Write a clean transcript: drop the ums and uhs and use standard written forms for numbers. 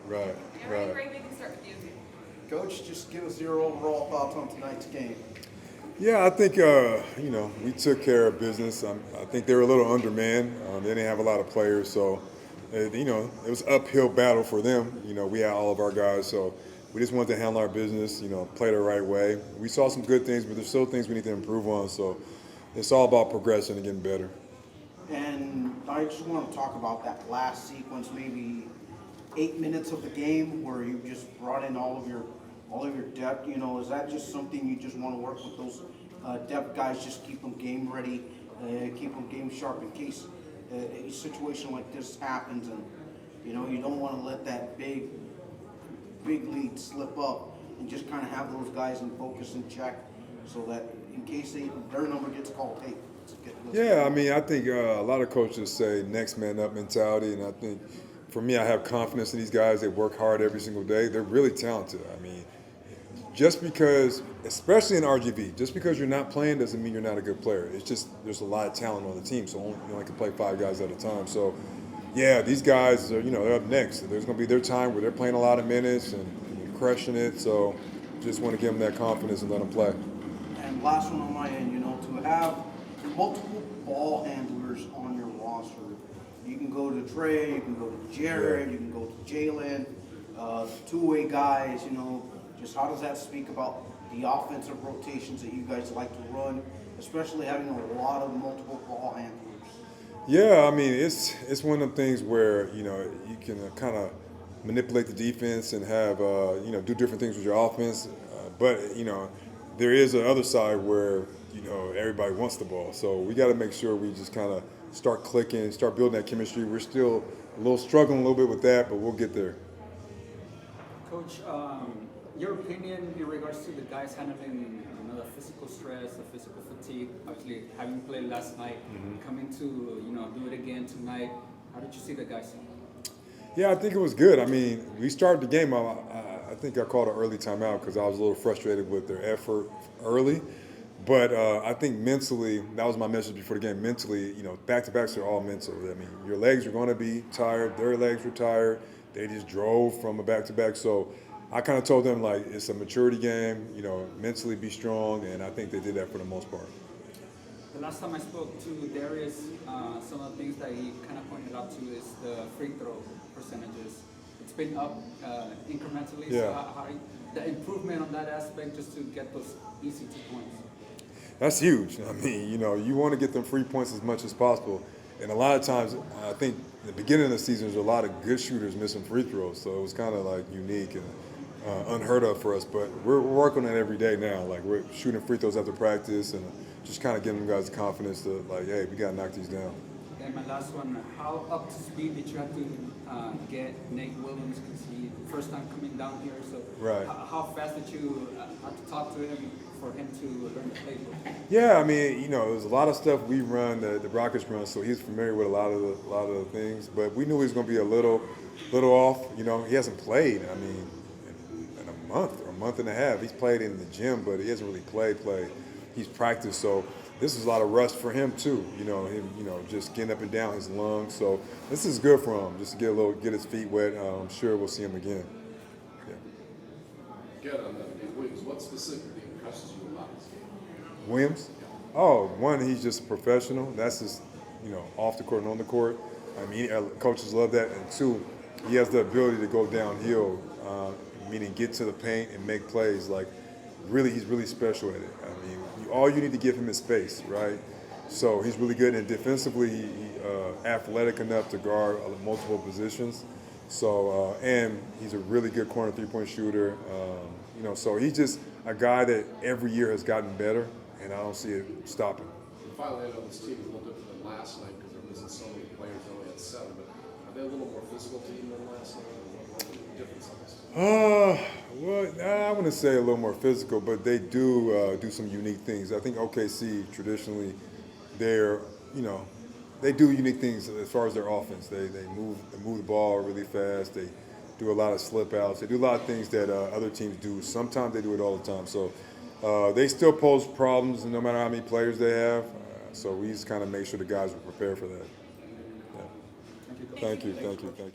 Right, Yeah, right. Ray, we can start with you. Coach, just give us your overall thoughts on tonight's game. Yeah, I think we took care of business. I think they were a little undermanned. They didn't have a lot of players, so it was uphill battle for them. We had all of our guys, so we just wanted to handle our business. Play the right way. We saw some good things, but there's still things we need to improve on. So it's all about progressing and getting better. And I just want to talk about that last sequence, maybe 8 minutes of the game where you just brought in all of your depth. Is that just something you just want to work with those depth guys? Just keep them game ready, keep them game sharp in case a situation like this happens, and you don't want to let that big lead slip up, and just kind of have those guys in focus and check, so that in case their number gets called, hey, Yeah, I mean, I think a lot of coaches say next man up mentality, and I think for me, I have confidence in these guys. They work hard every single day. They're really talented. I mean, just because, especially in RGV, just because you're not playing doesn't mean you're not a good player. It's just there's a lot of talent on the team, so you only can play 5 guys at a time. So, yeah, these guys are they're up next. There's going to be their time where they're playing a lot of minutes and crushing it. So, just want to give them that confidence and let them play. And last one on my end, to have multiple ball handlers on your roster. You can go to Trey, you can go to Jared, you can go to Jalen, two-way guys, just how does that speak about the offensive rotations that you guys like to run, especially having a lot of multiple ball handlers? Yeah, I mean, it's one of them things where, you can kind of manipulate the defense and have, do different things with your offense. But there is the other side where, everybody wants the ball. So we got to make sure we just kind of start clicking, start building that chemistry. We're still struggling a little bit with that, but we'll get there. Coach, your opinion in regards to the guys handling the physical stress, the physical fatigue, obviously having played last night, coming to do it again tonight. How did you see the guys? Yeah, I think it was good. I mean, we started the game. I think I called an early timeout because I was a little frustrated with their effort early. But I think mentally, that was my message before the game. Mentally, back-to-backs are all mental. I mean, your legs are going to be tired. Their legs were tired. They just drove from a back-to-back. So I kind of told them, it's a maturity game. Mentally be strong, and I think they did that for the most part. The last time I spoke to Darius, some of the things that he kind of pointed out to is the free throw percentages. It's been up incrementally. Yeah. So how the improvement on that aspect just to get those easy 2 points? That's huge. I mean, you want to get them free points as much as possible. And a lot of times, I think the beginning of the season, there's a lot of good shooters missing free throws. So it was kind of unique and unheard of for us. But we're working on it every day now. We're shooting free throws after practice and just kind of giving them guys the confidence to, hey, we got to knock these down. And my last one, how up to speed did you have to get Nate Williams, because he first time coming down here, so right. How fast did you have to talk to him for him to learn the playbook? Yeah, I mean, there's a lot of stuff we run, the Rockets run, so he's familiar with a lot of the things, but we knew he was going to be a little off. He hasn't played, I mean, in a month or a month and a half. He's played in the gym, but he hasn't really played. He's practiced, so this is a lot of rust for him too. Him, just getting up and down his lungs. So this is good for him, just to get his feet wet. I'm sure we'll see him again. Yeah. Again, on Williams, what specifically impresses you about this game? Williams? Oh, one, he's just a professional. That's just, off the court and on the court. I mean, coaches love that. And two, he has the ability to go downhill, meaning get to the paint and make plays. He's really special at it. I mean, all you need to give him is space, right? So he's really good, and defensively, he's athletic enough to guard multiple positions. So, and he's a really good corner three-point shooter. So he's just a guy that every year has gotten better, and I don't see it stopping. And finally, I know this team is a little different than last night because they're missing so many players. They only had 7, but are they a little more physical team than last night? What the difference on this? Well, I wouldn't say a little more physical, but they do some unique things. I think OKC traditionally, they do unique things as far as their offense. They move the ball really fast. They do a lot of slip outs. They do a lot of things that other teams do. Sometimes they do it all the time. So they still pose problems no matter how many players they have. So we just kind of make sure the guys are prepared for that. Yeah. Thank you. Thank you.